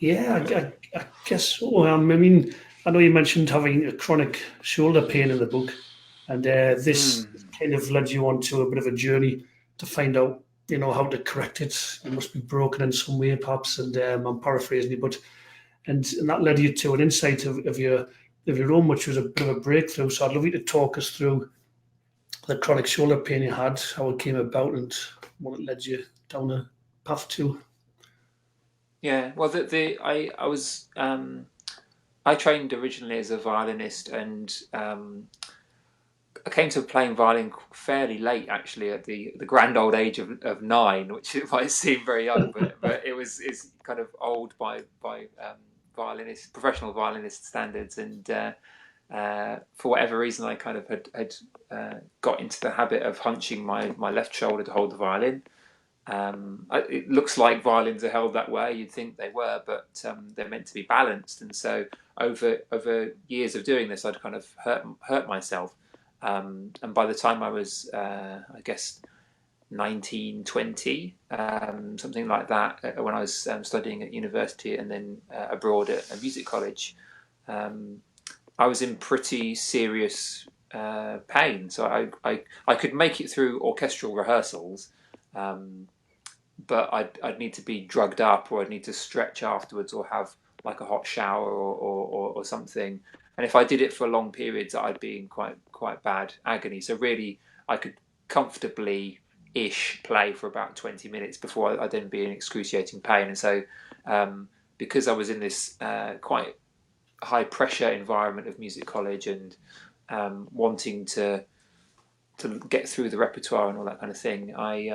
Yeah, I guess so. I mean, I know you mentioned having a chronic shoulder pain in the book, and this Mm. kind of led you on to a bit of a journey to find out, how to correct it. It must be broken in some way, perhaps, and I'm paraphrasing you, but and that led you to an insight of your own, which was a bit of a breakthrough. So I'd love you to talk us through the chronic shoulder pain you had, how it came about, and what it led you down a path to. Yeah, well, I was I trained originally as a violinist, and I came to playing violin fairly late, actually, at the grand old age of 9, which it might seem very young, but it's kind of old by professional violinist standards, and for whatever reason, I kind of had got into the habit of hunching my left shoulder to hold the violin. It looks like violins are held that way. You'd think they were, but they're meant to be balanced. And so over years of doing this, I'd kind of hurt myself. And by the time I was, I guess, 19, 20, something like that, when I was studying at university and then abroad at a music college, um, I was in pretty serious pain. So I could make it through orchestral rehearsals, um, but I'd need to be drugged up, or I'd need to stretch afterwards, or have like a hot shower, or something. And if I did it for long periods, I'd be in quite bad agony. So really, I could comfortably ish play for about 20 minutes before I'd then be in excruciating pain. And so, because I was in this quite high pressure environment of music college, and wanting to get through the repertoire and all that kind of thing, I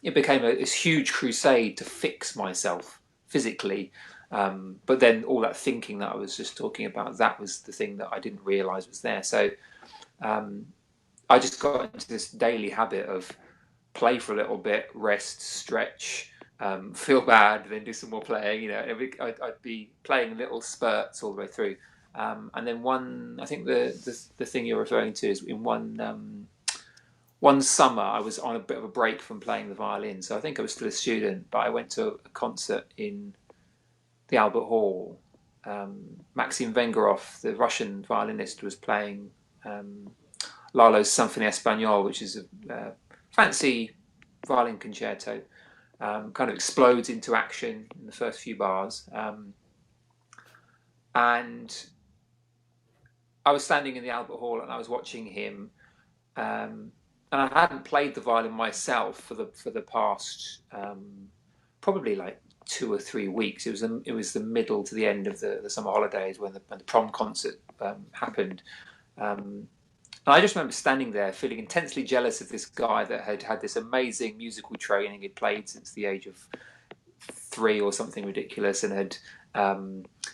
it became this huge crusade to fix myself physically. But then all that thinking that I was just talking about, that was the thing that I didn't realize was there. So um, I just got into this daily habit of play for a little bit, rest, stretch, feel bad, then do some more playing. I'd be playing little spurts all the way through. And then I think the thing you're referring to is in one summer I was on a bit of a break from playing the violin, so I think I was still a student, but I went to a concert in the Albert Hall. Maxim Vengerov, the Russian violinist, was playing um, Lalo's Symphony Espagnole, which is a fancy violin concerto. Kind of explodes into action in the first few bars, and I was standing in the Albert Hall and I was watching him. And I hadn't played the violin myself for the past probably like 2 or 3 weeks. It was the middle to the end of the summer holidays when the prom concert happened. And I just remember standing there feeling intensely jealous of this guy that had this amazing musical training. He'd played since the age of 3 or something ridiculous, and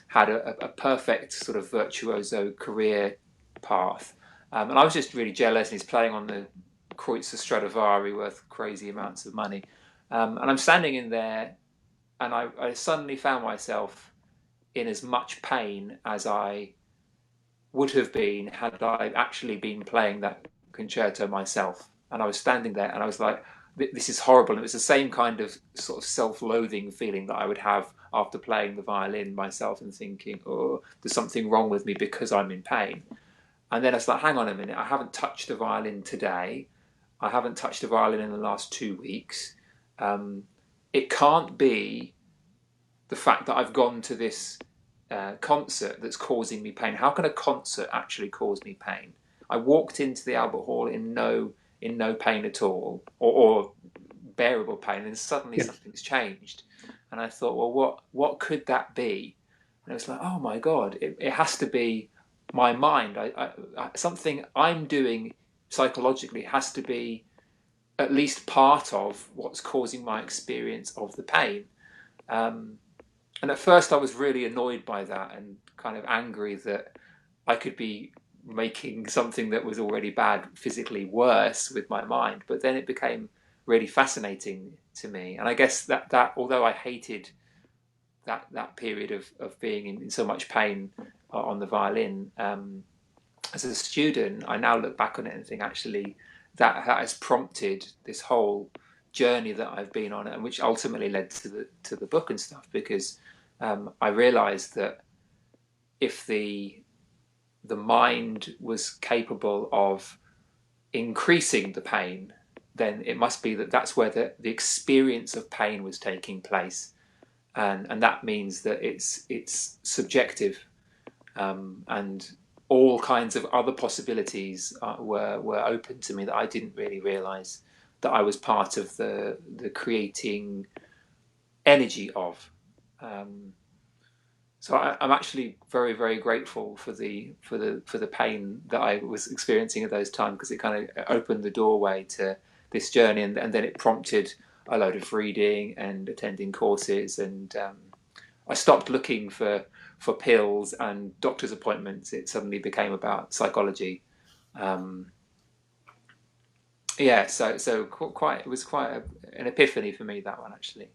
had a perfect sort of virtuoso career path. And I was just really jealous. And he's playing on the Kreutzer Stradivari, worth crazy amounts of money. And I'm standing in there, and I suddenly found myself in as much pain as I would have been had I actually been playing that concerto myself. And I was standing there, and I was like, "This is horrible." And it was the same kind of sort of self-loathing feeling that I would have after playing the violin myself, and thinking, "Oh, there's something wrong with me because I'm in pain." And then I was like, "Hang on a minute! I haven't touched the violin today. I haven't touched a violin in the last 2 weeks. Um, it can't be the fact that I've gone to this concert that's causing me pain. How can a concert actually cause me pain? I walked into the Albert Hall in no pain at all, or bearable pain, and then suddenly Yeah. something's changed." And I thought, well, what could that be? And it was like, oh my God, it has to be my mind. Something I'm doing psychologically has to be at least part of what's causing my experience of the pain. Um, and at first, I was really annoyed by that, and kind of angry that I could be making something that was already bad physically worse with my mind. But then it became really fascinating to me. And I guess that although I hated that period of being in so much pain on the violin, as a student, I now look back on it and think, actually, that has prompted this whole journey that I've been on, and which ultimately led to the book and stuff. Because I realised that if the mind was capable of increasing the pain, then it must be that that's where the experience of pain was taking place, and that means that it's subjective, and all kinds of other possibilities were open to me that I didn't really realise that I was part of the creating energy of. Um, so I'm actually very, very grateful for the pain that I was experiencing at those times, because it kind of opened the doorway to this journey, and then it prompted a load of reading and attending courses, and I stopped looking for pills and doctor's appointments. It suddenly became about psychology. Um, yeah, so quite it was quite an epiphany for me, that one, actually.